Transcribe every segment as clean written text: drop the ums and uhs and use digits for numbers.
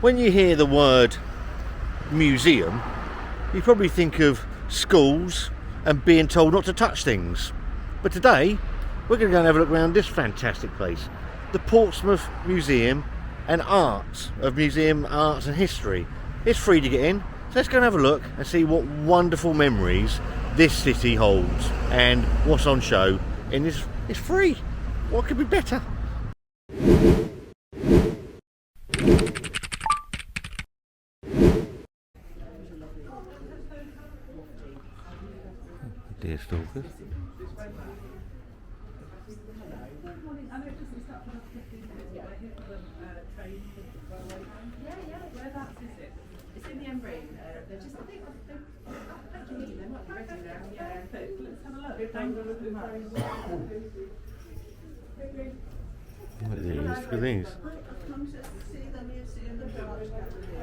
When you hear the word museum, you probably think of schools and being told not to touch things. But today, we're going to go and have a look around this fantastic place, the Portsmouth Museum and Arts, of Museum Arts and History. It's free to get in, so let's go and have a look and see what wonderful memories this city holds and what's on show in this. It's free. What could be better? Dear stalkers. Whereabouts is it? It's in the Embree. They're just, I think they might be ready now. Yeah, but let's have a look. Look at these, look at these. I've come to see the museum of art gallery.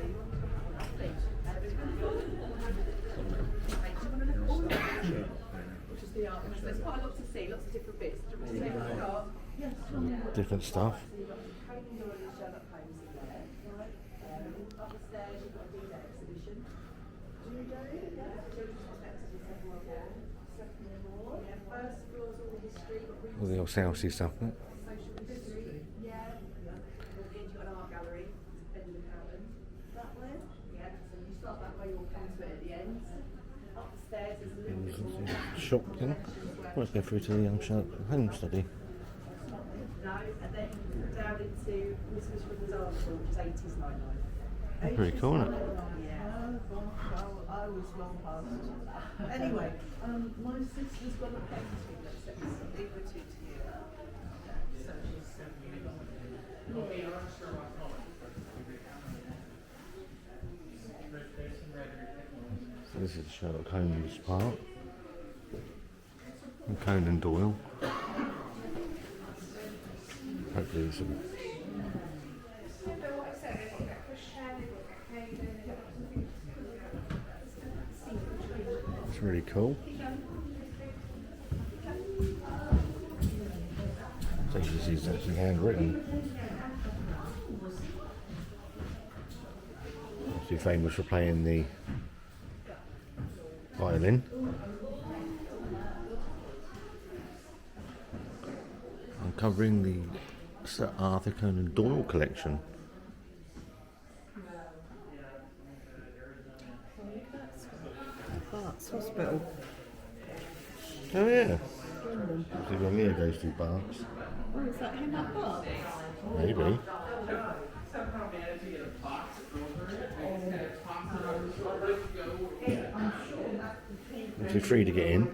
Which is the art. There's quite a lot to see, lots of different bits. Yes. Different stuff. Conan Doyle and Sherlock Holmes in there. Upstairs you've got a D-Day exhibition. D-Day? Yeah. Children's perspectives in Second World War. Second World War. Yeah. First floor's all the history. All the old Southsea stuff, isn't it? Social history. Yeah. You've got an art gallery. Benjamin Howland. That way? Yeah. So you start that way, you'll come to it at the end. Upstairs is a little bit more. Shop thing. Let's go through to the young Sherlock Holmes study. No, and then down into Miss Fishman's Art School, which is 80s nightlife. Pretty cool, isn't it? Yeah. I was long past. Anyway, my sister's got a painting that says leave the two to you. So she's So this is Sherlock Holmes part. And Conan Doyle. Hopefully there's some. It's really cool. So you see it's actually handwritten. Obviously famous for playing the violin. I'm covering the Sir Arthur Conan Doyle collection. Arts Hospital. Oh yeah. See when Leah goes through Barts. Oh, is that him at Barts? Maybe. It's free to get in.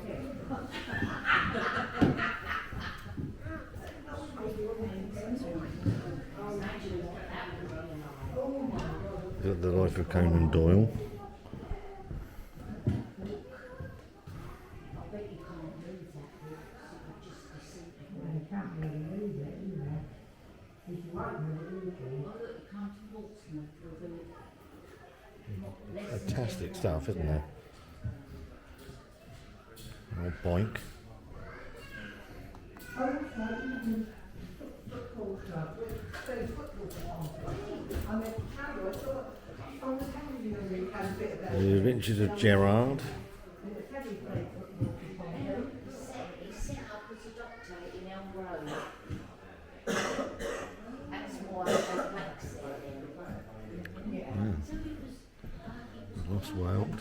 The life of Conan Doyle. Fantastic stuff, isn't it? Oh, boink. The Adventures of Gerard. He set up as a doctor in Elm Road. That's why they wax there. Yeah. So it was Lost Wild.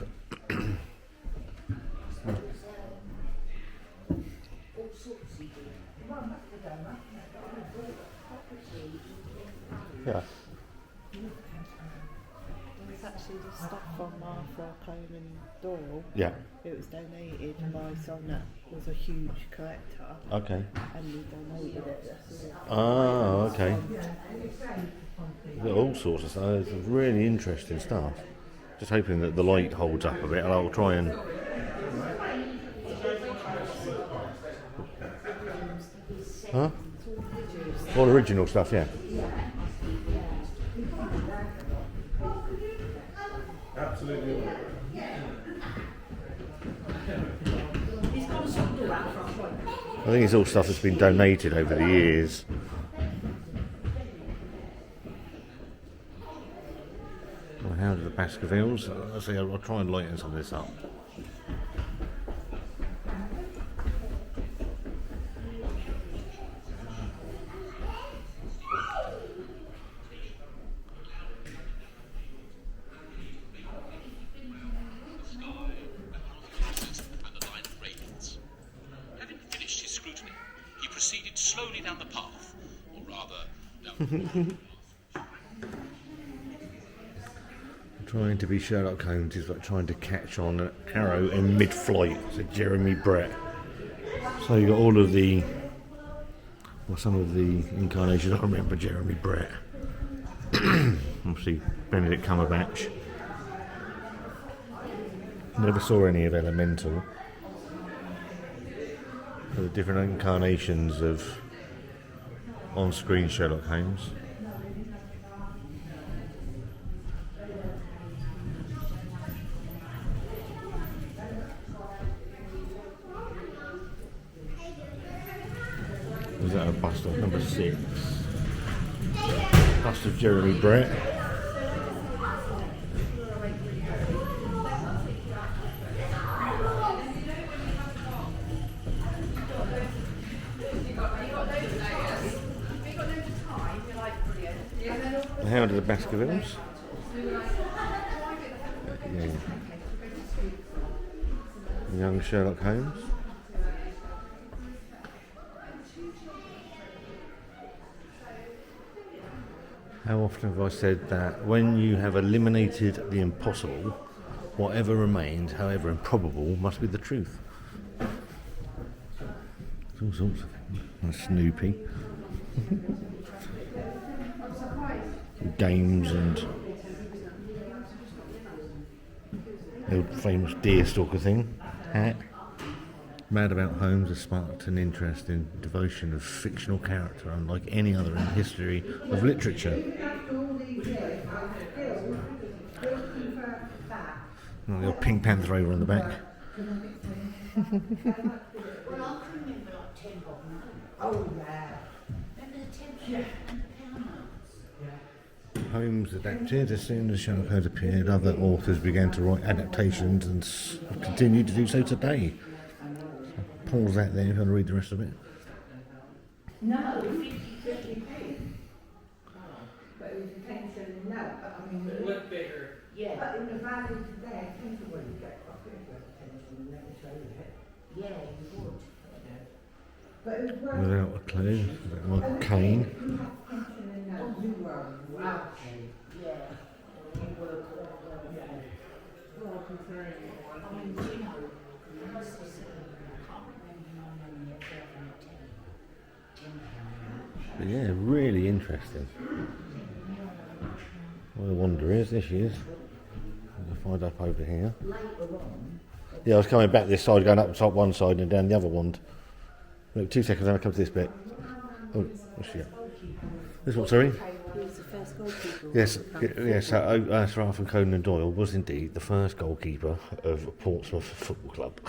all sorts he did. Yeah. It's actually the stuff from Arthur Conan Doyle. Yeah. It was donated by someone that was a huge collector, Okay. and he donated it. Oh, okay. Got all sorts of stuff. It's really interesting stuff. Just hoping that the light holds up a bit, and I'll try and. Huh? All original stuff, yeah. Absolutely. I think it's all stuff that's been donated over the years. Well, how do the Baskervilles? Let's see, I'll try and lighten some of this up. Proceeded slowly down the path, or rather, down Trying to be Sherlock Holmes is like trying to catch on an arrow in mid-flight. So Jeremy Brett. So you got all of the, well, some of the incarnations. I remember Jeremy Brett. Obviously Benedict Cumberbatch. Never saw any of Elemental. The different incarnations of on-screen Sherlock Holmes. Was that a bust of number 6? Bust of Jeremy Brett. How do the Baskervilles? Yeah. Young Sherlock Holmes. How often have I said that when you have eliminated the impossible, whatever remains, however improbable, must be the truth? There's all sorts of things. And Snoopy. Games and the old famous deerstalker thing. Hat. Mad About Holmes has sparked an interest in devotion of fictional character unlike any other in the history of literature. Oh, the old Pink Panther over on the back. Well, I can remember like 10 bob notes. Oh, yeah. Remember the 10 and the pound notes? Holmes adapted. As soon as Sherlock Holmes appeared, other authors began to write adaptations and continue to do so today. So pause that there if you want to read the rest of it. No, 50p. But it was intention, no, but I mean, It looked bigger. Yeah, but in the valley today, I think when you get quite good attention and never show it. yeah, you would. But it was worth Without a clue. Like Kane. You had attention in that, you were wow. Yeah. You were, yeah. Well, considering I mean, do you know, I used to see, I can't remember my name yet, 10 pound. But yeah, really interesting. Well, the wonder is, there she is. I'll find up over here. Later on, Yeah, I was coming back this side, going up the top one side and down the other one. Look, 2 seconds and I'll come to this bit. Oh, what's she got? This one, sorry? He was the first goalkeeper. Yes, Sir Arthur Conan Doyle was indeed the first goalkeeper of Portsmouth Football Club.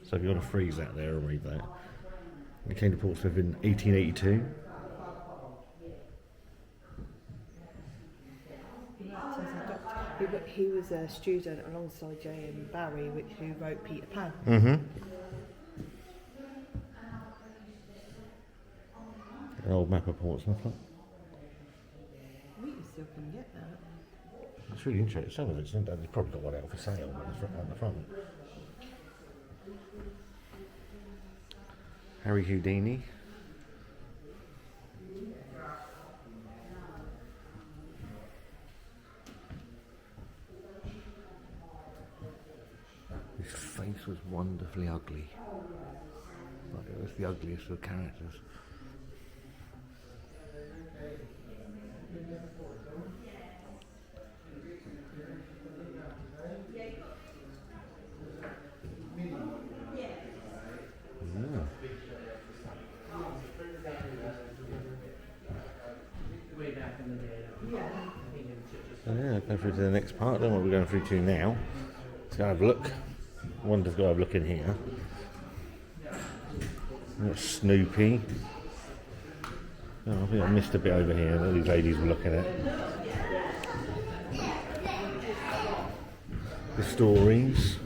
So if you want to freeze that there and read that. He came to Portsmouth in 1882. He was a student alongside J.M. Barrie, who wrote Peter Pan. Mm-hmm. An old map of Portsmouth. Look. I think you still can get that. It's really interesting. Some of it's they've probably got one out for sale on the front. Harry Houdini. His face was wonderfully ugly. Like it was the ugliest of characters. way back in the day. Yeah. I think it was just So yeah, go through to the next part. Then what we're going through to now. Let's go have a look. Wonder's got to have a look in here. We've got Snoopy. Oh, I think I missed a bit over here that these ladies were looking at. the stories.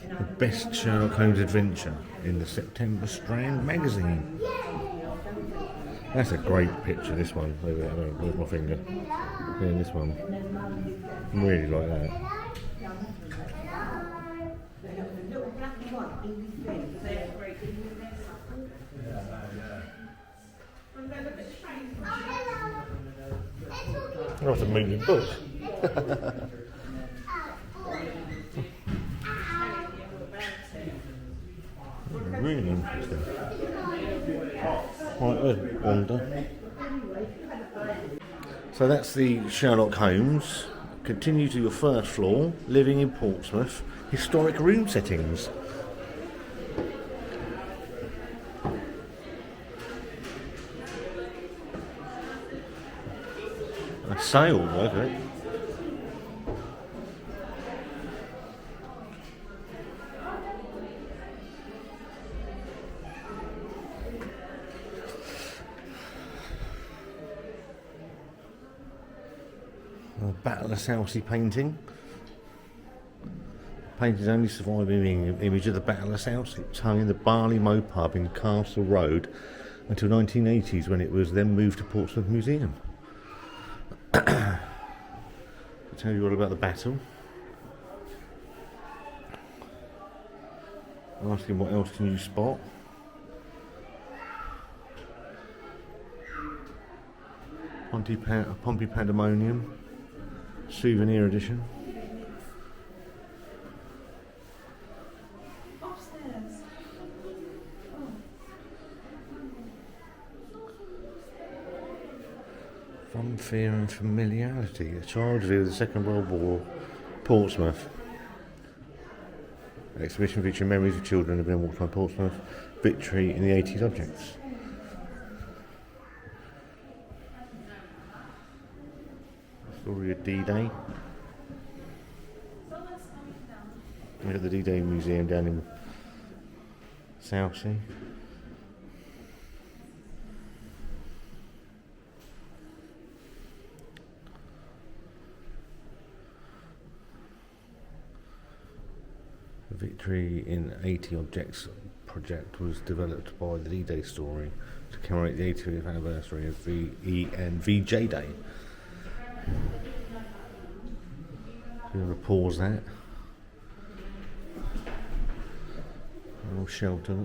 The best Sherlock Holmes adventure in the September Strand magazine. That's a great picture, this one. Over there, where's my finger? Yeah, this one. Really like that. That's a moving book. Really interesting. Right, there's Wanda. So that's the Sherlock Holmes. Continue to your first floor, living in Portsmouth, historic room settings. A sail, okay. A Battle of Southsea painting. Painting's only surviving image of the Battle of Southsea. It's hung in the Barley Mow pub in Castle Road until 1980s, when it was then moved to Portsmouth Museum. I'll tell you all about the battle. Asking what else can you spot. Pompey Pandemonium souvenir edition. Upstairs. From Fear and Familiarity, a child's view of the Second World War, Portsmouth. An exhibition featuring memories of children who have been walked by Portsmouth, victory in the 80s objects. Story of D-Day. Look at the D-Day Museum down in Southsea. The Victory in 80 Objects project was developed by the D-Day story to commemorate the 80th anniversary of VE and VJ Day. I'm going to pause that. A little shelter.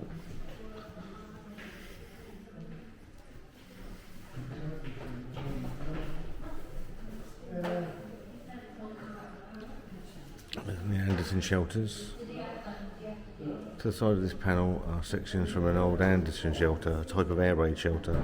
The Anderson shelters. To the side of this panel are sections from an old Anderson shelter, a type of air raid shelter,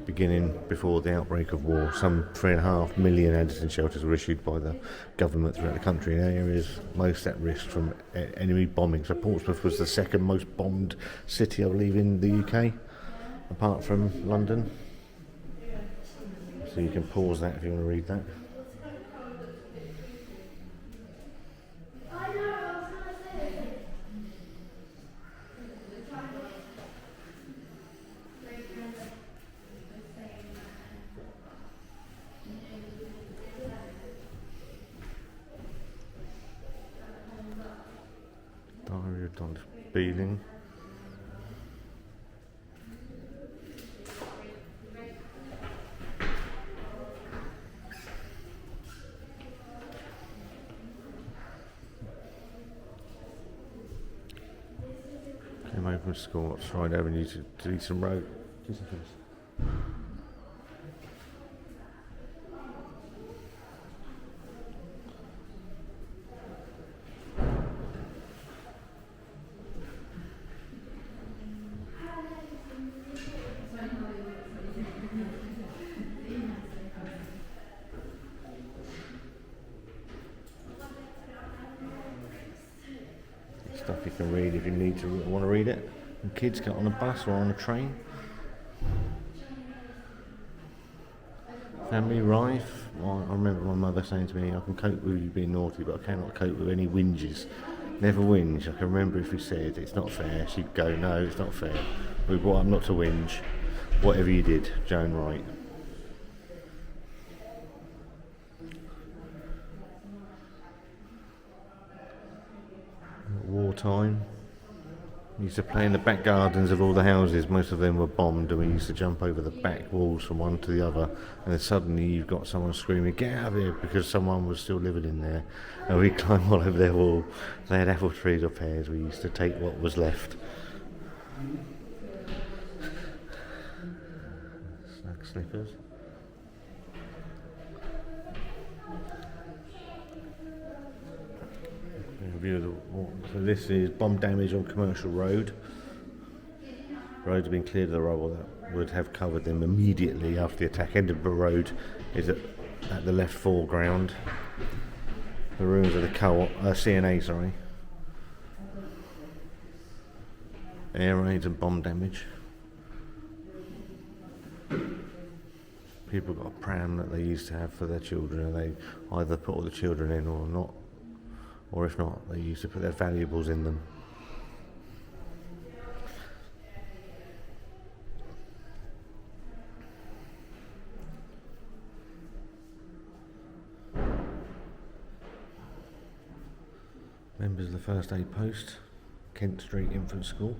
beginning before the outbreak of war. Some 3.5 million Anderson shelters were issued by the government throughout the country in areas most at risk from enemy bombing. So Portsmouth was the second most bombed city, I believe, in the UK, apart from London. So you can pause that if you want to read that. Diary of Don Beeling. Came over from school up Shrine Avenue to Deaton Road. Stuff you can read if you need to want to read it. And kids get on a bus or on a train. Family rife. Well, I remember my mother saying to me, I can cope with you being naughty, but I cannot cope with any whinges Never whinge. I can remember if we said it's not fair, she'd go, no, it's not fair. We brought up not to whinge. Whatever you did, Joan Wright. Wartime. We used to play in the back gardens of all the houses. Most of them were bombed, and we used to jump over the back walls from one to the other. And then suddenly you've got someone screaming, "Get out of here!" because someone was still living in there. And we climb all over their wall. They had apple trees or pears. We used to take what was left. Snug slippers. View of the, so this is bomb damage on Commercial Road. Roads have been cleared of the rubble that would have covered them immediately after the attack. Edinburgh Road is at the left foreground. The ruins of the CNA, sorry. Air raids and bomb damage. People got a pram that they used to have for their children, and they either put all the children in or not. Or if not, they used to put their valuables in them. Members of the First Aid Post, Kent Street Infant School.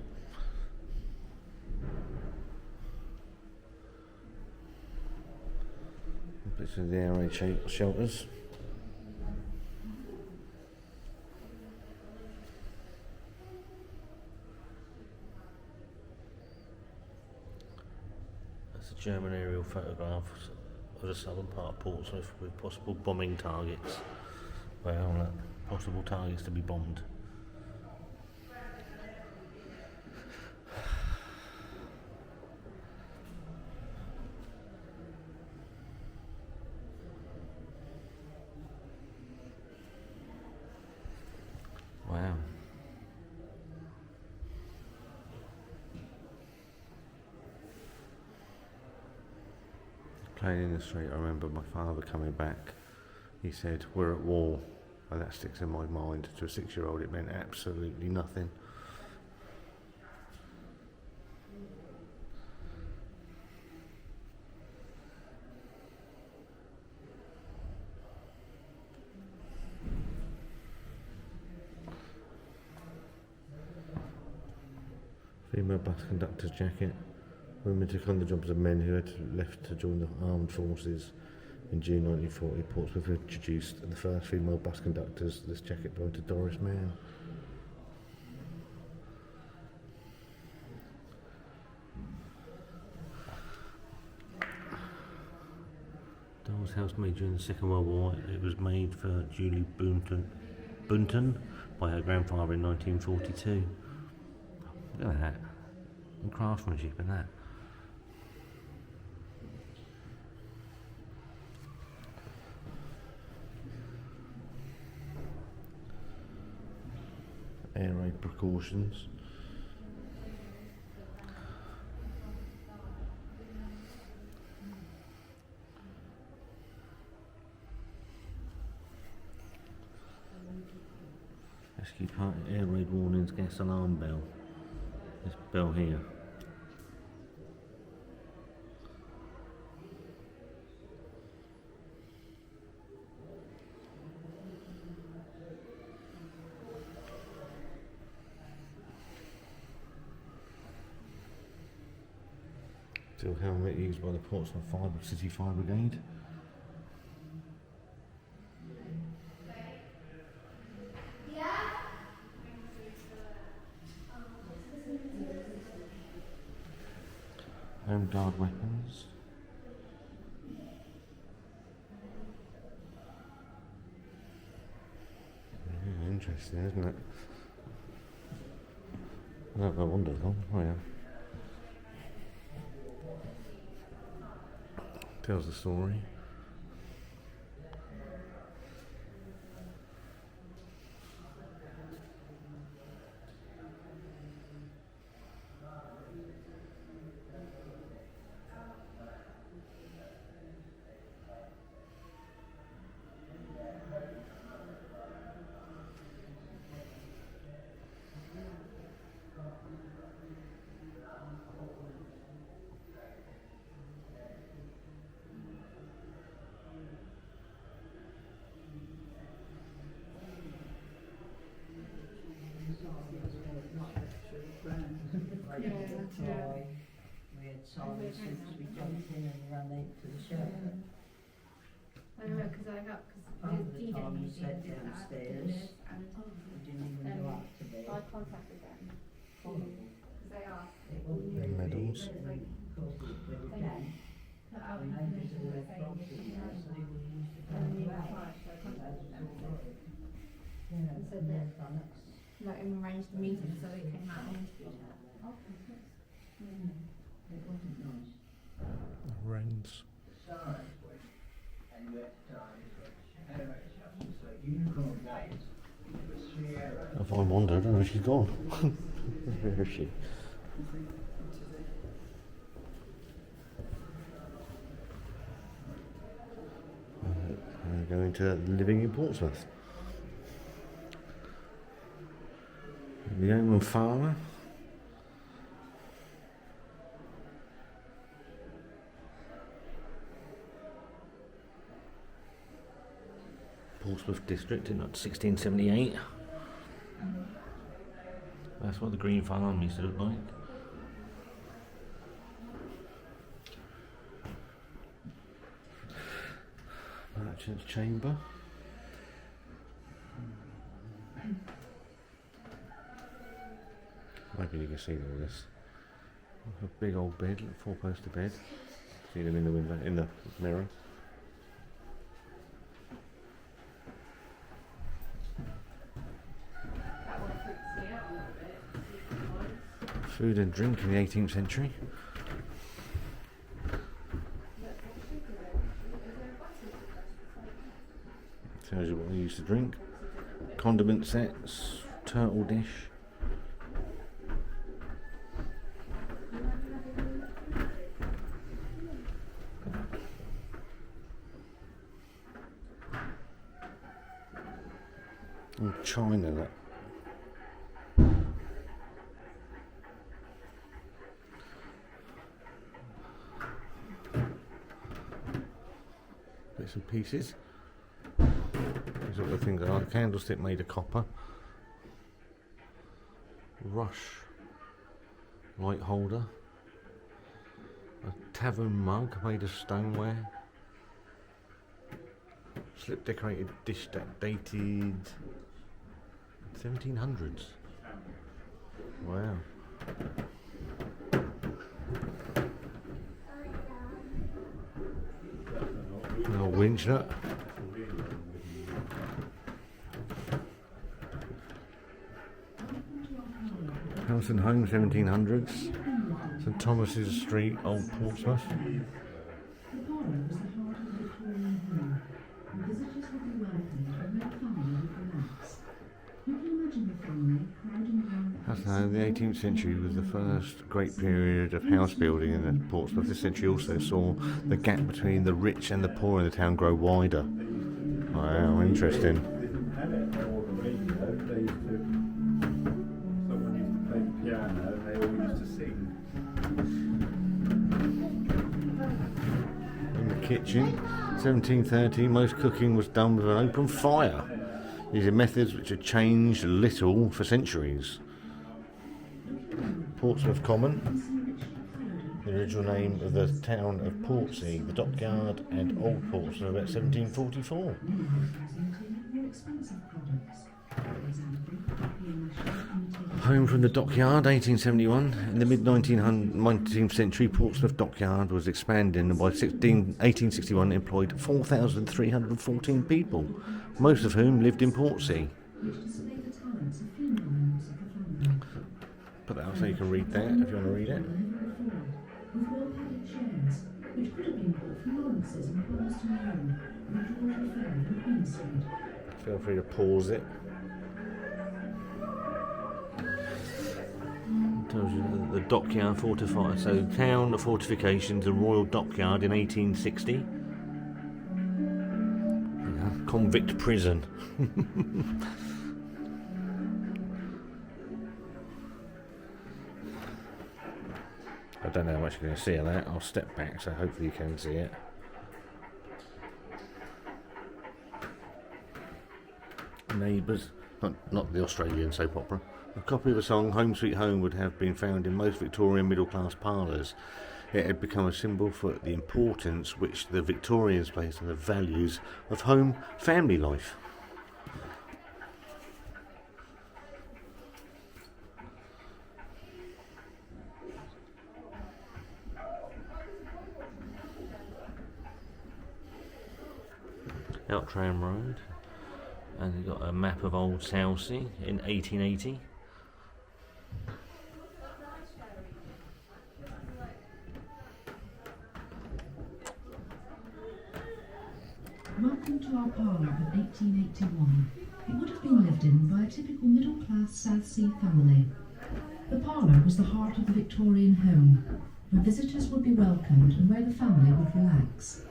Picture of the air raid shelters. German aerial photographs of the southern part of Portsmouth with possible bombing targets. Well, possible targets to be bombed. Wow. Playing in the street, I remember my father coming back. He said, "We're at war," and that sticks in my mind. To a 6-year-old, it meant absolutely nothing. Female bus conductor's jacket. Women took on the jobs of men who had left to join the armed forces. In June 1940, Portsmouth introduced the first female bus conductors. This jacket belonged to Doris Mann. Doll's house made during the Second World War. It was made for Julie Bunton by her grandfather in 1942. Look at that. And craftsmanship in that. Air raid precautions. Rescue party, air raid warnings, gas alarm bell. This bell here. Steel helmet used by the Portsmouth City Fire Brigade. Home guard weapons. Yeah, interesting, isn't it? I don't know, wonderful. Oh yeah. Tells the story. Troy. We had silent suits, we jumped in and ran into the shelter. I know, because I got, Part because of the D-Day time we Museum slept did that, downstairs. and We didn't even go up to bed. I contacted them, Horrible. because they asked, It wasn't very Medals. big, and of course it went they down. put out The neighbours information who that had saying, property, you know, so they were used to and coming we around. applied, so I contacted them, Yeah, and said that, that's let him arrange the meeting, so they came out and interviewed her. it wasn't nice. Wrens. If I wandered, I don't know if she's gone. Where is she? We're going to living in Portsmouth. The yeoman farmer. Portsmouth district in 1678. That's what the Green Farm used to look like. Merchant's Chamber. Maybe you can see all this. A big old bed, four-poster bed. See them in the window, in the mirror. Food and drink in the 18th century. Tells you what they used to drink. Condiment sets, turtle dish. And china that. Bits and pieces. These are the things I like. Candlestick made of copper. Rush light holder. A tavern mug made of stoneware. Slip decorated dish dated 1700s. Wow. An old winch nut. House and Home 1700s. St Thomas's Street, Old Portsmouth. That's how the 18th century was the first great period of house building in Portsmouth. This century also saw the gap between the rich and the poor in the town grow wider. Wow, interesting. Someone used to play the piano and they all used to sing. In the kitchen, 1730, most cooking was done with an open fire. These are methods which have changed little for centuries. Portsmouth Common, the original name of the town of Portsea, the Dockyard and Old Portsmouth about 1744. Home from the Dockyard, 1871. In the mid-19th century, Portsmouth Dockyard was expanding and by 1861 employed 4,314 people, most of whom lived in Portsea. Put that up so you can read that if you want to read it. Feel free to pause it. Tells you the Dockyard fortified. So town, fortifications, and Royal Dockyard in 1860. Yeah, convict prison. I don't know how much you're going to see of that. I'll step back so hopefully you can see it. Neighbours not the Australian soap opera. A copy of the song Home Sweet Home would have been found in most Victorian middle-class parlours. It had become a symbol for the importance which the Victorians placed on the values of home family life. Outram Road, and you've got a map of Old Southsea in 1880. Welcome to our parlour of 1881. It would have been lived in by a typical middle-class South Sea family. The parlour was the heart of the Victorian home, where visitors would be welcomed and where the family would relax.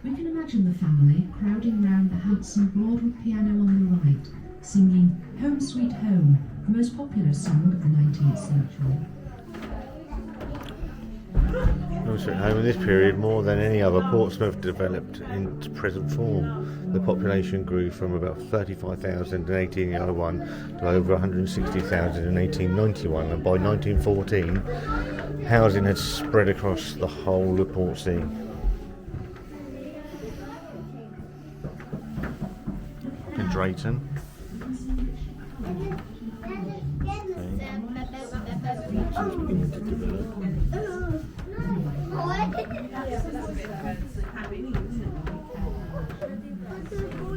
We can imagine the family crowding round the handsome broadwood piano on the right, singing Home Sweet Home, the most popular song of the 19th century. Home Sweet Home in this period, more than any other, Portsmouth developed into present form. The population grew from about 35,000 in 1801 to over 160,000 in 1891, and by 1914, housing had spread across the whole of Portsea. In Drayton.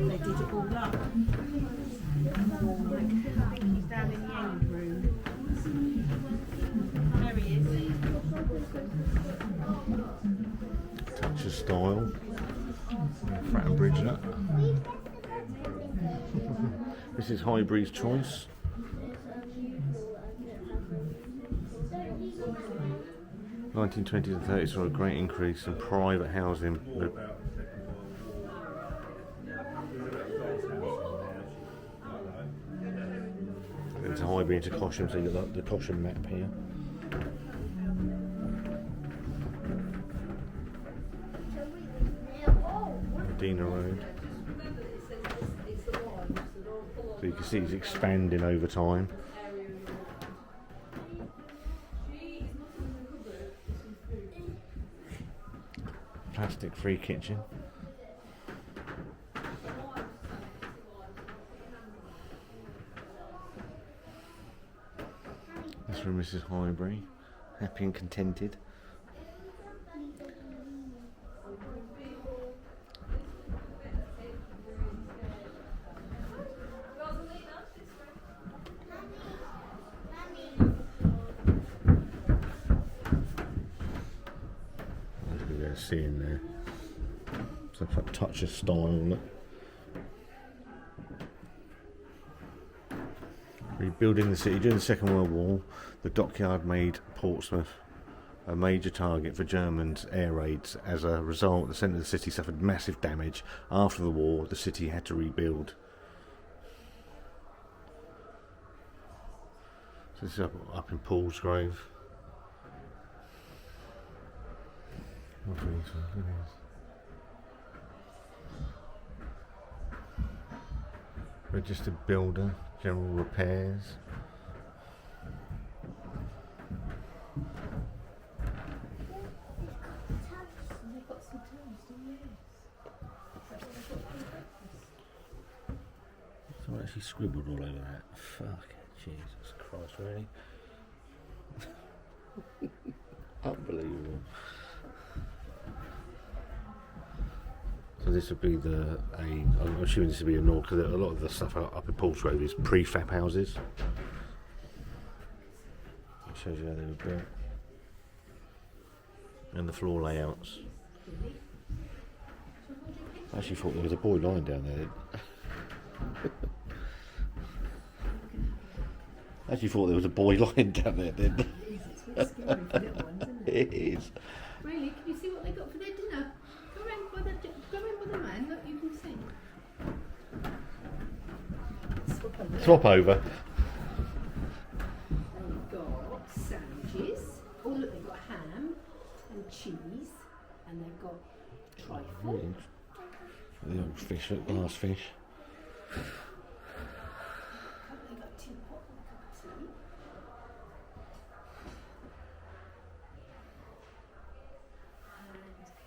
They did it all up. He's down in the end room. There he is. Touch of style. Fratton Bridge that. This is Highbury's choice. The 1920s and 30s saw a great increase in private housing. It's Highbury into Cosham, so you've got the Cosham map here. Medina Road. So you can see it's expanding over time. Plastic free kitchen. That's from Mrs. Highbury, happy and contented. Seeing there, so a touch of style on it. Rebuilding the city during the Second World War, the Dockyard made Portsmouth a major target for Germans' air raids. As a result, the centre of the city suffered massive damage. After the war, the city had to rebuild. So this is up in Paulsgrove. Registered builder, general repairs. Someone actually scribbled all over that. Fuck it, Jesus Christ, really? Unbelievable. So this would be I'm assuming this would be a north, because a lot of the stuff up in Portsmouth is prefab houses. It shows you how they were built. And the floor layouts. I actually thought there was a boy lying down there. I actually thought there was a boy lying down there, didn't I? It's scary for little ones, isn't it? It is. Really? Can you see what they got for their dinner? Go round by the man, look, you can see. Swap over. They've got sandwiches. Oh look, they've got ham and cheese, and they've got trifle. The old fish, glass fish. tea.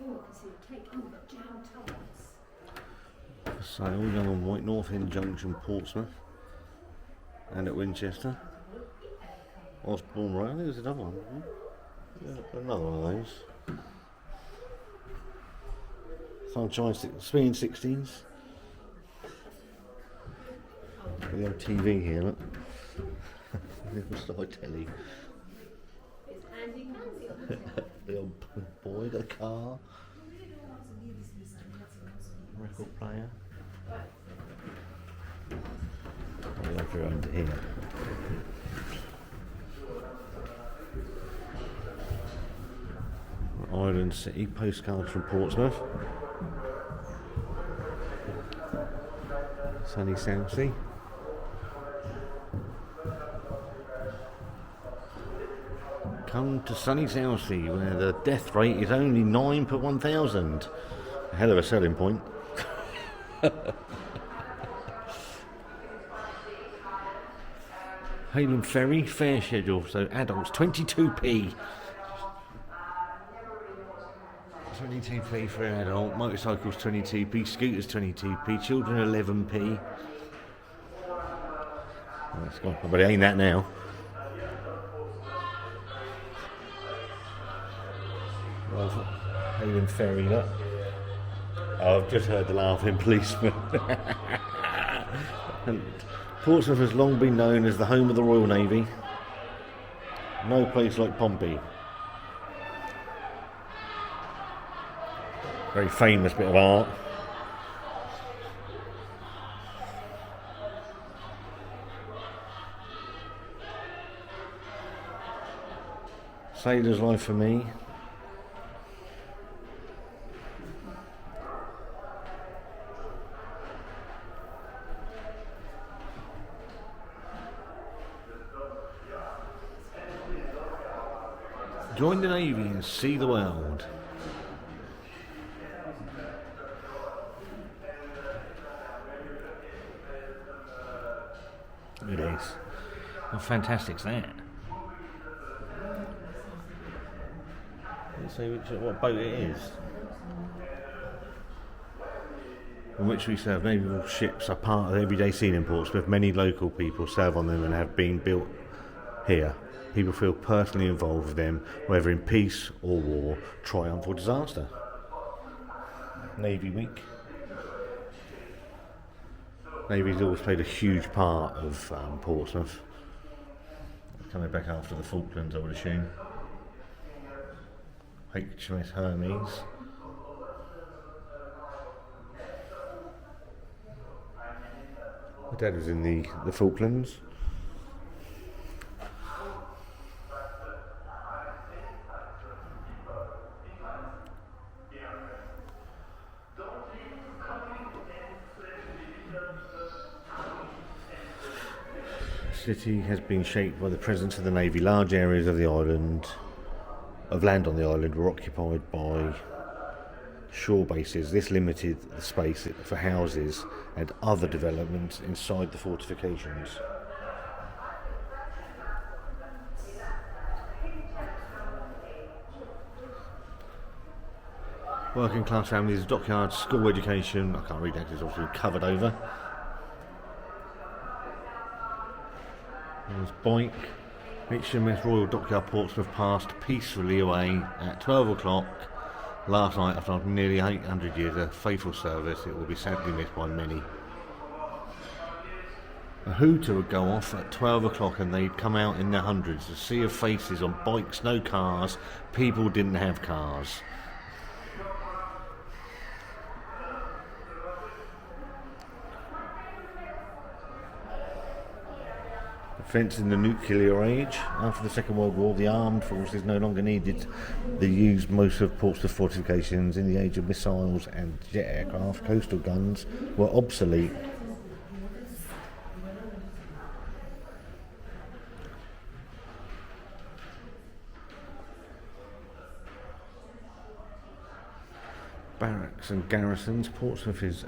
And, oh, I can see a cake. Oh, we've got jam tarts. For sale, Young and White, North End Junction, Portsmouth, and at Winchester. Osborne Road, I think there's another one. Yeah, another one of those. Sunshine, Swinging 16s. The old TV here, look. Little side telly. It's Andy Fancy on the The old boy, got a car. Record player. We'll have to go under here. Island City, postcards from Portsmouth. Sunny Southsea. Come to sunny Southsea, where the death rate is only 9 per 1,000. A hell of a selling point. Hayland Ferry, fare schedule, so adults 22p. 22p for an adult, motorcycles 22p, scooters 22p, children 11p. Oh, that's gone. But it ain't that now. Hayland Ferry, look. Oh, I've just heard the laughing policeman. And Portsmouth has long been known as the home of the Royal Navy. No place like Pompey. Very famous bit of art. Sailor's Life for me. Join the Navy and see the world. It is. How fantastic's that? Let's see what boat it is. In which we serve. Naval ships are part of the everyday scene in Portsmouth. Many local people serve on them and have been built here. People feel personally involved with them, whether in peace or war, triumph or disaster. Navy Week. Navy's always played a huge part of Portsmouth. Coming back after the Falklands, I would assume. HMS Hermes. My dad was in the Falklands. The city has been shaped by the presence of the Navy. Large areas of land on the island were occupied by shore bases. This limited the space for houses and other developments inside the fortifications. Working class families, dockyard, school education. I can't read that because it's obviously covered over. There's Boink. HMS Royal Dockyard Portsmouth passed peacefully away at 12 o'clock last night after nearly 800 years of faithful service. It will be sadly missed by many. A hooter would go off at 12 o'clock and they'd come out in their hundreds. A sea of faces on bikes, no cars. People didn't have cars. Defence in the nuclear age. After the Second World War, the armed forces no longer needed. They used most of Portsmouth fortifications. In the age of missiles and jet aircraft, coastal guns were obsolete. Barracks and garrisons. Portsmouth is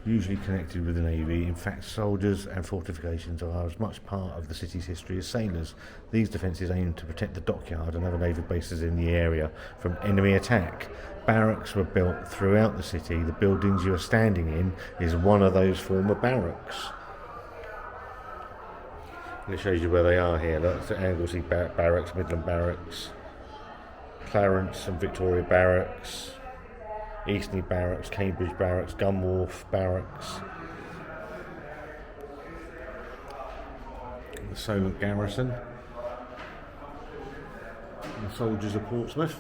usually connected with the Navy. In fact, soldiers and fortifications are as much part of the city's history as sailors. These defences aim to protect the dockyard and other naval bases in the area from enemy attack. Barracks were built throughout the city. The buildings you are standing in is one of those former barracks. And it shows you where they are here. That's at Anglesey Barracks, Midland Barracks, Clarence and Victoria Barracks, Eastney Barracks, Cambridge Barracks, Gunwharf Barracks, the Solent Garrison, the soldiers of Portsmouth.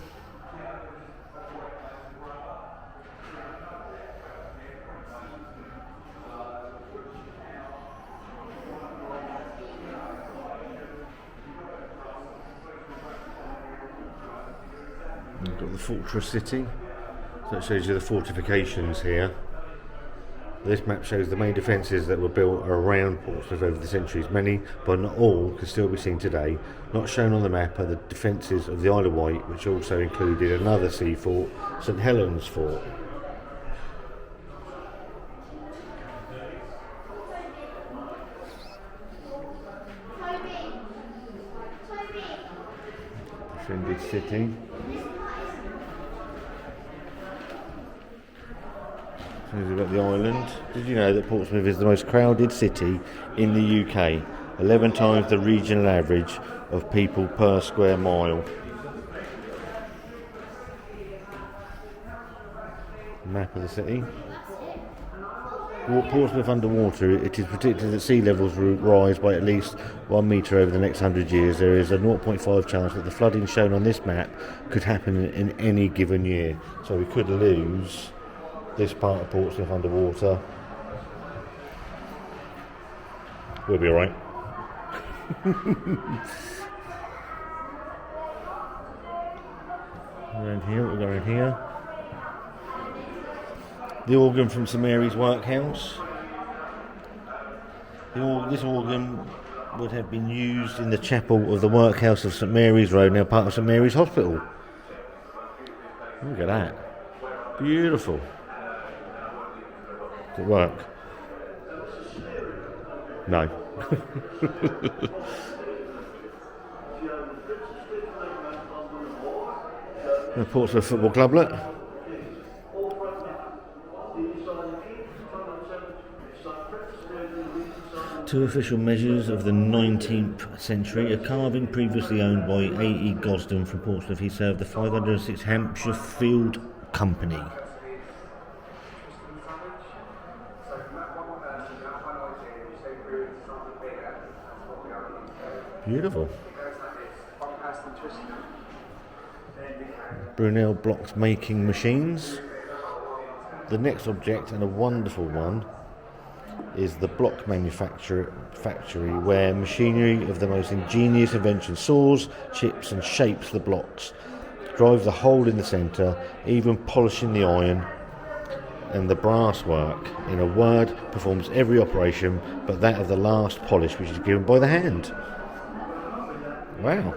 You've got the Fortress City. So it shows you the fortifications here. This map shows the main defences that were built around Portsmouth over the centuries. Many, but not all, can still be seen today. Not shown on the map are the defences of the Isle of Wight, which also included another sea fort, St Helens Fort. Defended city. Here's about the island. Did you know that Portsmouth is the most crowded city in the UK? 11 times the regional average of people per square mile. Map of the city. Portsmouth underwater. It is predicted that sea levels will rise by at least 1 metre over the next 100 years. There is a 0.5 chance that the flooding shown on this map could happen in any given year. So we could lose this part of Portsmouth underwater. We'll be alright. Around here, we'll go around here. The organ from St Mary's Workhouse. This organ would have been used in the chapel of the workhouse of St Mary's Road, now part of St Mary's Hospital. Look at that. Beautiful. Does it work? No. The Portsmouth Football Club, look. Two official measures of the 19th century. A carving previously owned by A.E. Gosden from Portsmouth. He served the 506th Hampshire Field Company. Beautiful. Brunel blocks making machines. The next object, and a wonderful one, is the block factory, where machinery of the most ingenious invention saws, chips and shapes the blocks, drives the hole in the centre, even polishing the iron and the brass work. In a word, performs every operation but that of the last polish, which is given by the hand. Wow.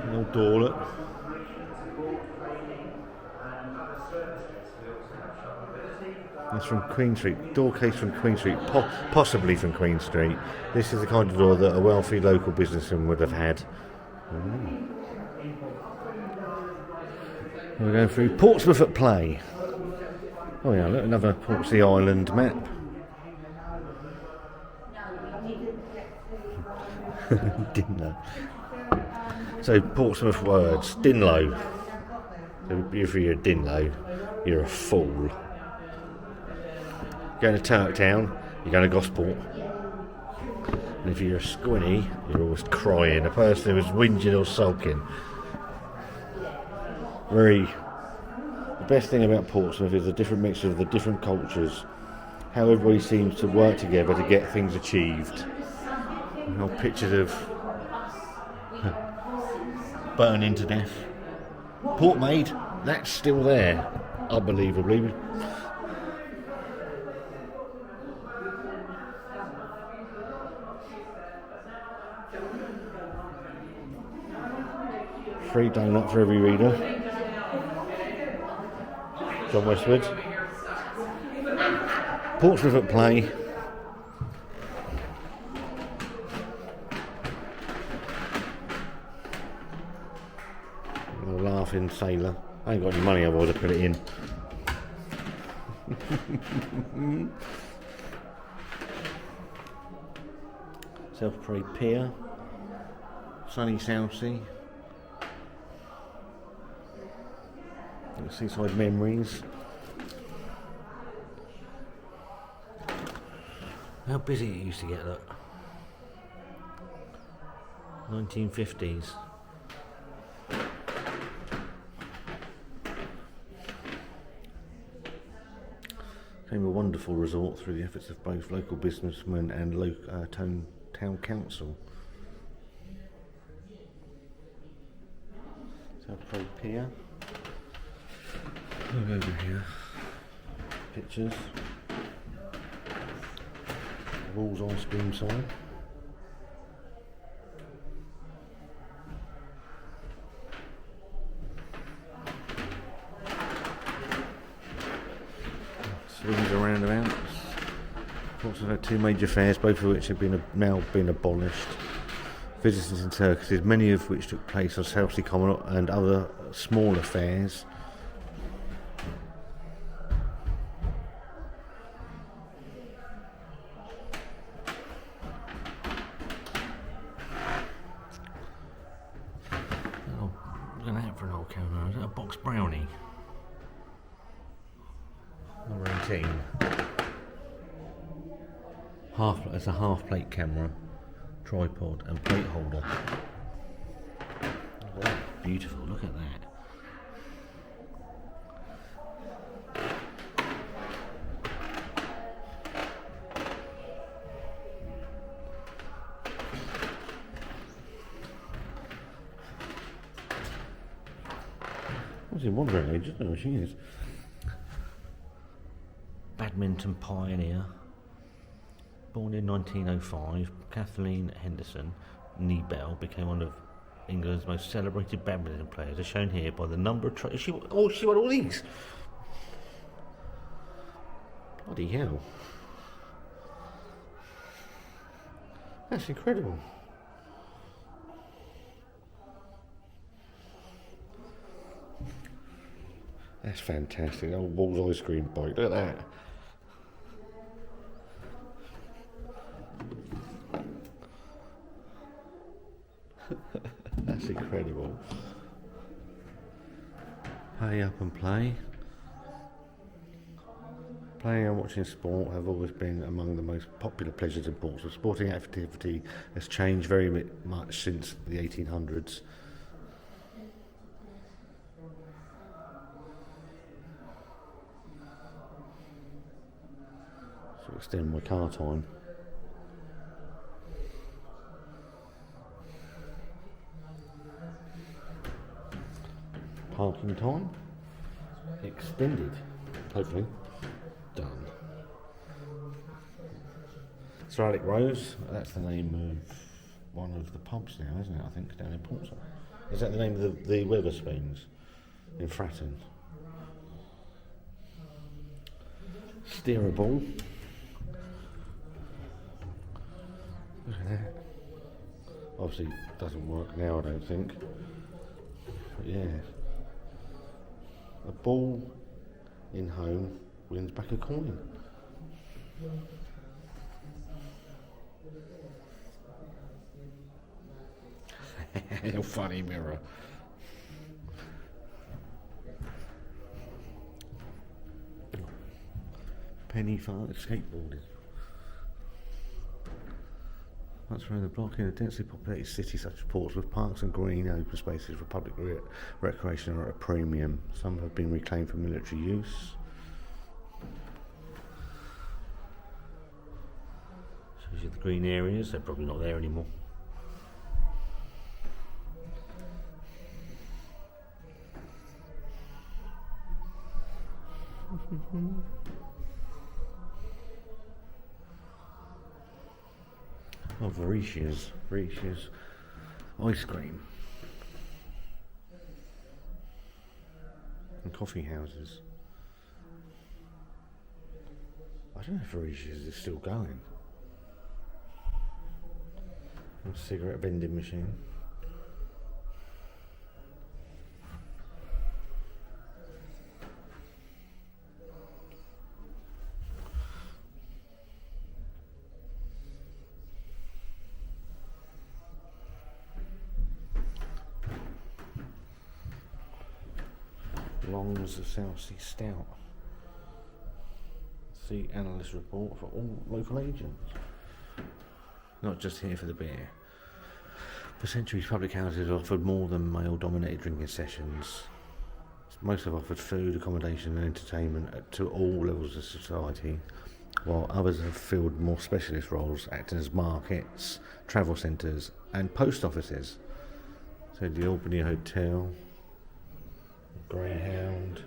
An old door, look. That's from Queen Street. Door case from Queen Street, possibly from Queen Street. This is the kind of door that a wealthy local businessman would have had. We're going through Portsmouth at play. Oh yeah, look, another Portsea Island map. Didn't know. So Portsmouth words. Dinlow. So if you're a Dinlow, you're a fool. Going to Turktown, you're going to Gosport. And if you're a squinny, you're always crying. A person who is whinging or sulking. The best thing about Portsmouth is the different mixture of the different cultures. How everybody seems to work together to get things achieved. Old pictures of burning to death. Portmaid, that's still there, unbelievably. Free donut for every reader. John Westwood. Portsmouth at play. A laughing sailor. I ain't got any money, otherwise I'd put it in. Self-Parade Pier. Sunny Southsea. Seaside Memories. How busy it used to get, look. 1950s. Became a wonderful resort through the efforts of both local businessmen and town council. Self-Parade Pier. Look over here. Pictures. Rules ice cream sign. Swings and roundabouts. Also had two major fairs, both of which have now been abolished. Visitors and circuses, many of which took place on Southsea Common and other smaller fairs. Look at that for an old camera. Is that a box brownie? Number 18. It's a half plate camera, tripod and plate holder. Oh, that's beautiful, look at that. I was in wondering age, I don't know what she is. Badminton pioneer. Born in 1905, Kathleen Henderson Nebel became one of England's most celebrated badminton players, as shown here by the number of she won all these. Bloody hell. That's incredible. That's fantastic. Old Bull's ice cream bike. Look at that. That's incredible. Pay up and play. Playing and watching sport have always been among the most popular pleasures in Portsmouth. Sporting activity has changed very much since the 1800s. So extend my car time. Parking time extended, hopefully done. Sir Alec Rose, that's the name of one of the pubs now, isn't it? I think down in Portsmouth. Is that the name of the Weatherspoons in Fratton? Steerable. Look at that. Obviously doesn't work now, I don't think. But yeah. A ball in home wins back a coin. How funny, mirror. Penny farthing skateboarding. Once around the block in a densely populated city such as Portsmouth, parks and green open spaces for public recreation are at a premium. Some have been reclaimed for military use. Shows you the green areas, they're probably not there anymore. Oh, Varicia's ice cream and coffee houses. I don't know if Mauritius is still going. A cigarette vending machine. Longs of South Sea Stout. See analyst report for all local agents. Not just here for the beer. For centuries, public houses offered more than male-dominated drinking sessions. Most have offered food, accommodation and entertainment to all levels of society, while others have filled more specialist roles, acting as markets, travel centres and post offices. So the Albany Hotel, Greyhound,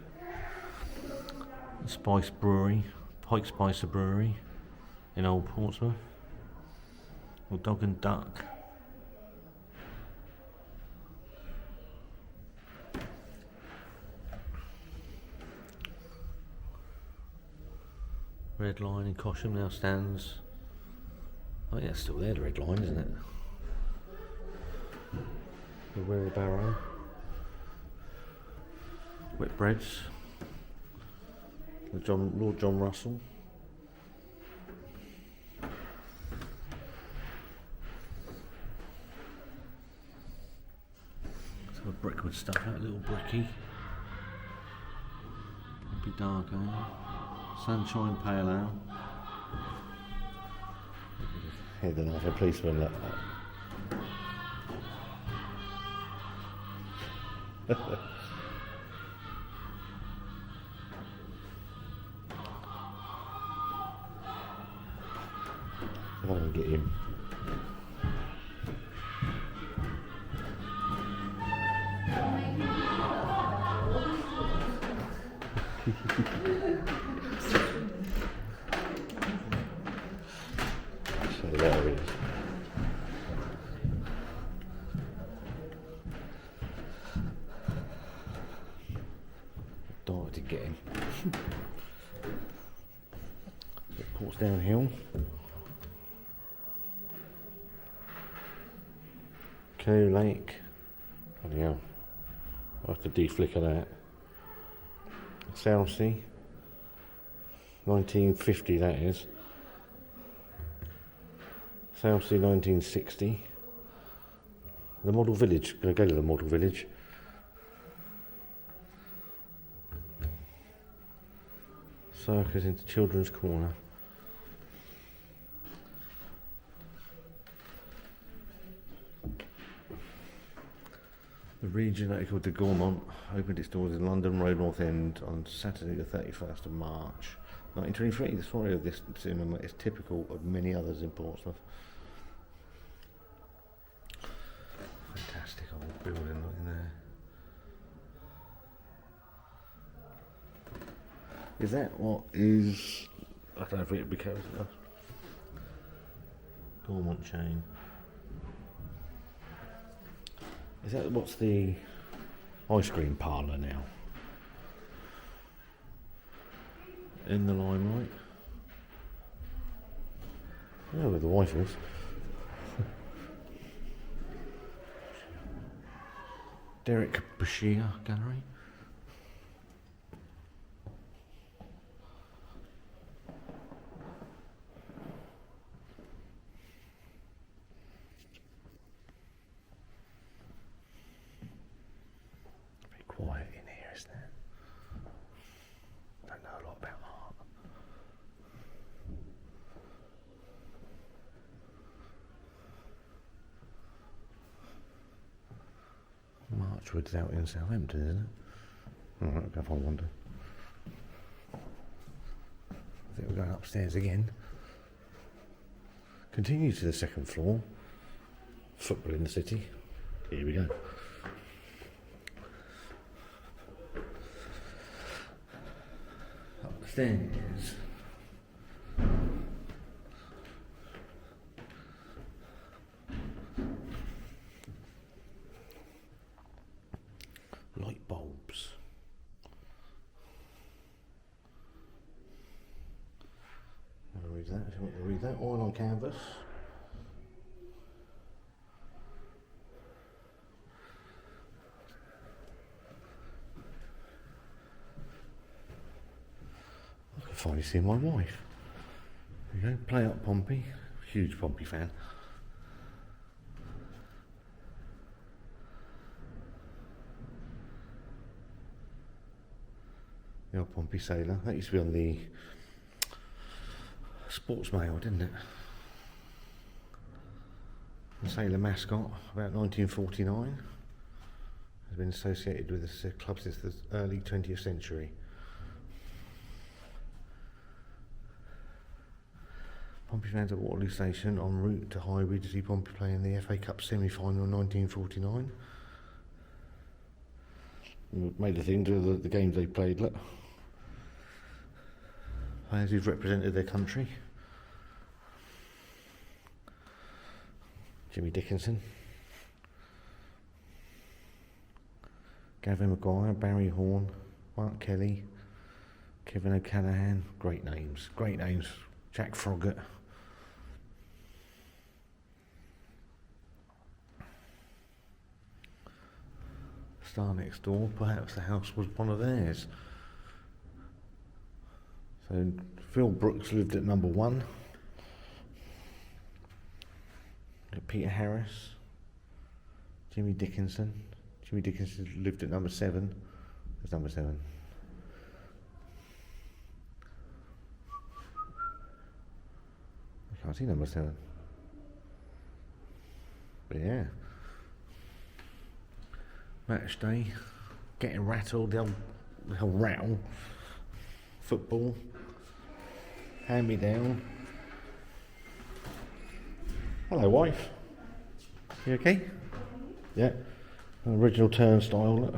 Spice Brewery, Pike Spicer Brewery in Old Portsmouth, or Dog and Duck. Red Line in Cosham now stands. Oh yeah, it's still there, the Red Line, isn't it? The Wheelbarrow. Whitbreads. The Lord John Russell. Some of Brickwood stuff out, little bricky. Be dark, eh? Sunshine Pale Ale. Head and half a policeman like that. If I can get him. So there it is. Thought I did get him. Ports downhill. Canoe Lake. Oh yeah. I'll have to deflicker that. Southsea. 1950 that is. Southsea 1960. The model village. Gonna go to the model village. Circus into Children's Corner. The region called de Gaumont opened its doors in London Road North End on Saturday the 31st of March 1923. The story of this cinema is typical of many others in Portsmouth. Fantastic old building in there. Is that what is... I don't know if it becomes... Gaumont chain. Is that what's the ice cream parlour now? In the limelight? I don't know where the wife is. Derek Bashir Gallery. Quiet in here, isn't it? Don't know a lot about art. Marchwood's out in Southampton, isn't it? Alright, go on, wander. I think we're going upstairs again. Continue to the second floor. Football in the city. Here we go. Upstairs. Light bulbs. Actually, I want to read that. Oil on canvas. I can finally see my wife. There you go, play up Pompey. Huge Pompey fan. The old Pompey sailor. That used to be on the Sports Mail, didn't it? The sailor mascot, about 1949. Has been associated with this club since the early 20th century. Pompey fans at Waterloo Station en route to Highbury to see Pompey play in the FA Cup semi-final in 1949. Made a thing to the games they played, look. Players who've represented their country. Jimmy Dickinson. Gavin Maguire, Barry Horn, Mark Kelly, Kevin O'Callaghan. Great names, great names. Jack Froggatt. Star next door, perhaps the house was one of theirs. So Phil Brooks lived at number 1. Peter Harris, Jimmy Dickinson. Jimmy Dickinson lived at number 7. There's number 7. I can't see number 7. But yeah. Match day, getting rattled, the old rattle, football, hand me down. Hello wife, you okay? Yeah, original turnstile, look.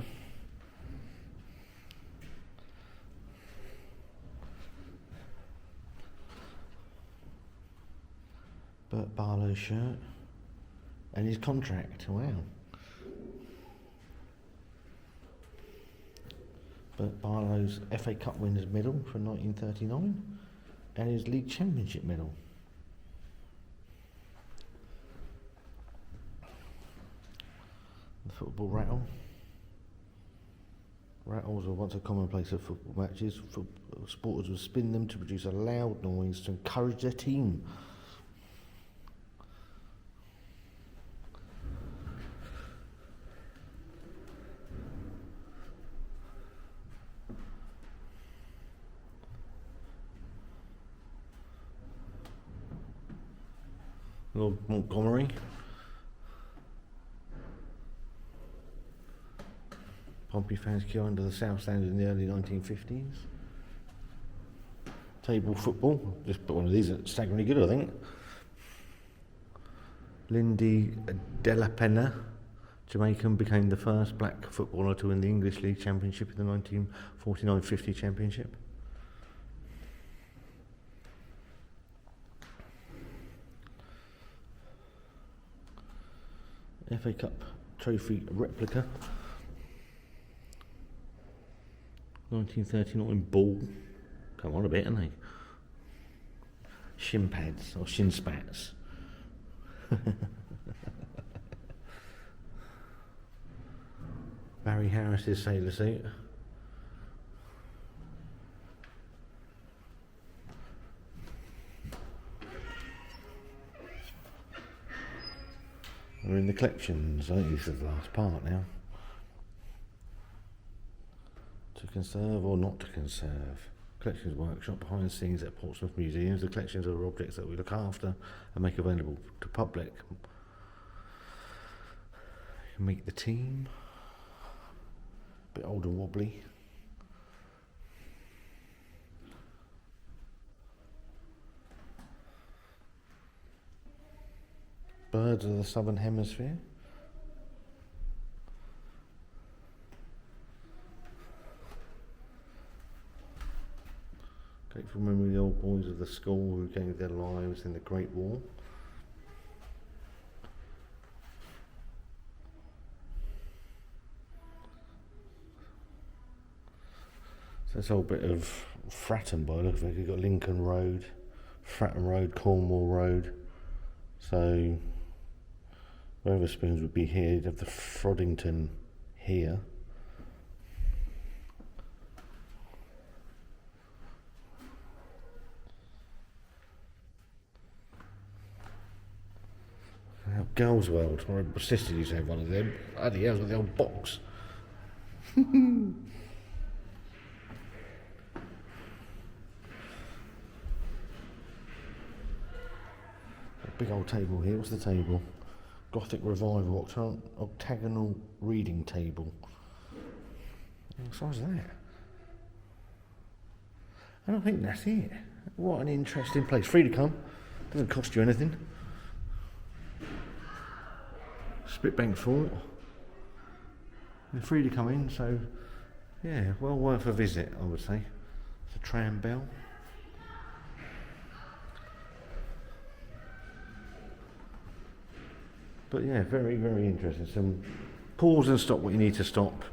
Bert Barlow's shirt and his contract, wow. Bert Barlow's FA Cup winners medal from 1939 and his League Championship medal. The football rattle. Rattles were once a commonplace of football matches. Supporters would spin them to produce a loud noise to encourage their team. Lord Montgomery. Pompey fans queue under the South Stand in the early 1950s. Table football, just put one of these at staggeringly good, I think. Lindy De La Pena, Jamaican, became the first black footballer to win the English League Championship in the 1949-50 Championship. FA Cup trophy replica. 1939 ball. Come on a bit, aren't they? Shin pads or shin spats. Barry Harris's sailor suit. We're in the collections. I think this is the last part now. To conserve or not to conserve. Collections workshop behind the scenes at Portsmouth Museums. The collections are objects that we look after and make available to public. Meet the team. A bit old and wobbly. Birds of the Southern Hemisphere. Grateful memory of the old boys of the school who gave their lives in the Great War. So this whole bit of Fratton by the look of it. You've got Lincoln Road, Fratton Road, Cornwall Road. So Wetherspoons would be here. You'd have the Froddington here. Girls' World. My sister used to have one of them. Bloody hell, with the old box. A big old table here. What's the table? Gothic Revival, octagonal reading table. What size is that? And I think that's it. What an interesting place. Free to come. Doesn't cost you anything. Spitbank Fort. They're free to come in, so yeah, well worth a visit, I would say. It's a tram bell. But yeah, very, very interesting. Some pause and stop what you need to stop.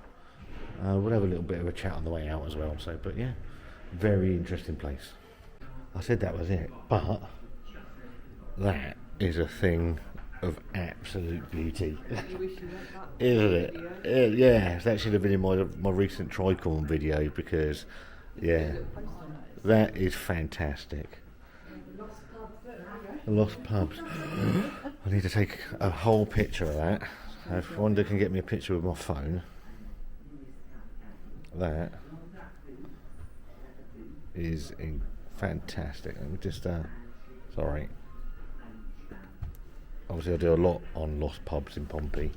We'll have a little bit of a chat on the way out as well. So, but yeah, very interesting place. I said that was it, but that is a thing of absolute beauty, isn't it? Yeah, that should have been in my recent Tricorn video because, yeah, that is fantastic. Lost pubs. I need to take a whole picture of that. If Wanda can get me a picture with my phone, that is fantastic. Let me just, sorry. Obviously I do a lot on lost pubs in Pompey.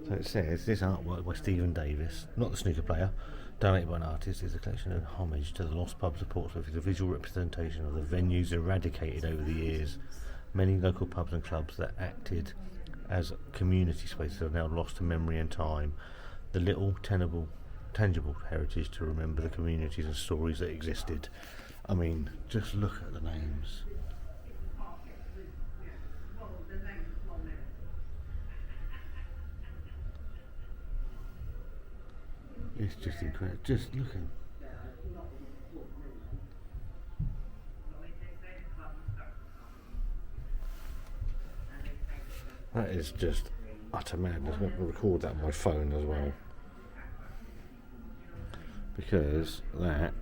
So it says, this artwork by Stephen Davis, not the snooker player, donated by an artist, is a collection of homage to the lost pubs of Portsmouth. It's a visual representation of the venues eradicated over the years. Many local pubs and clubs that acted as community spaces are now lost to memory and time. The little tangible heritage to remember the communities and stories that existed. I mean, just look at the names. It's just incredible. Just look at. That is just utter madness. I'm going to record that on my phone as well, because that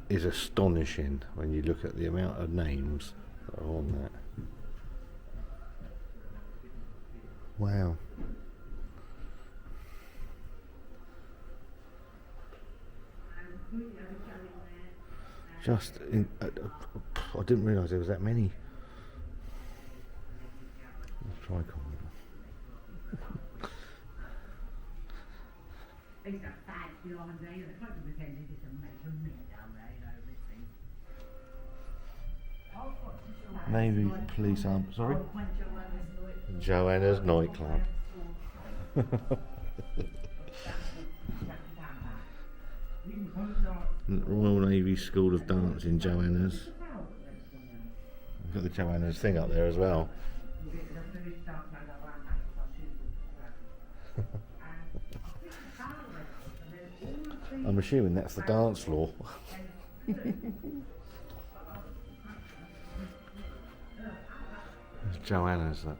is astonishing when you look at the amount of names that are on that. Wow. Just in, I didn't realise there was that many. Let's try Navy police arm. Sorry? Joanna's nightclub. Royal Navy School of Dance in Joanna's. We've got the Joanna's thing up there as well. I'm assuming that's the dance floor. Joanna's that.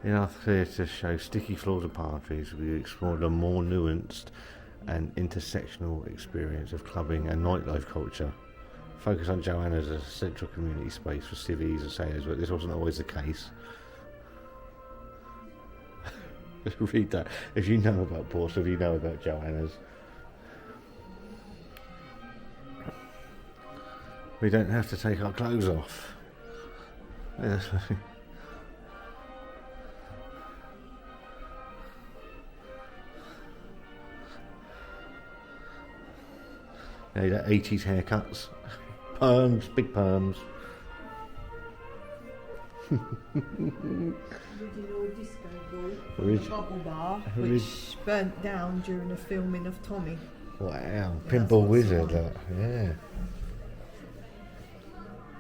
In our theatre show Sticky Floors and Palm Trees, we explored a more nuanced and intersectional experience of clubbing and nightlife culture. Focus on Joanna's as a central community space for civvies and sailors, but this wasn't always the case. Read that. If you know about Portsmouth, you know about Joanna's. We don't have to take our clothes off. Yeah, that 80s haircuts. Perms, big perms. Original disco ball, bubble bar, which burnt down during the filming of Tommy. Wow, pinball wizard, that. Yeah.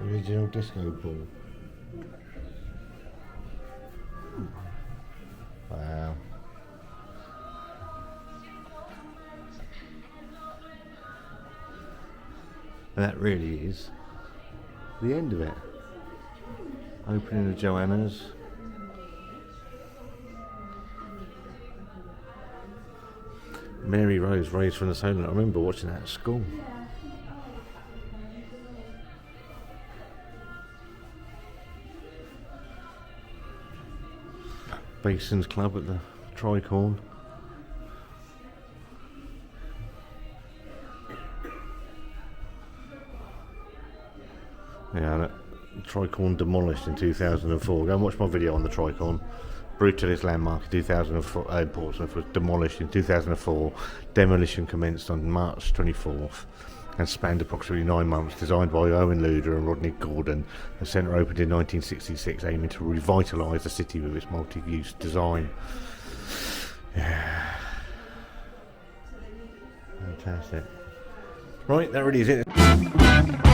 Original disco ball. Wow. And that really is the end of it. Opening of Joanna's. Mary Rose raised from the Solent. I remember watching that at school. Basins Club at the Tricorn. Yeah, that Tricorn demolished in 2004. Go and watch my video on the Tricorn. Brutalist landmark in 2004 in Portsmouth was demolished in 2004. Demolition commenced on March 24th and spanned approximately 9 months. Designed by Owen Luder and Rodney Gordon, the centre opened in 1966, aiming to revitalise the city with its multi-use design. Yeah. Fantastic. Right, that really is it.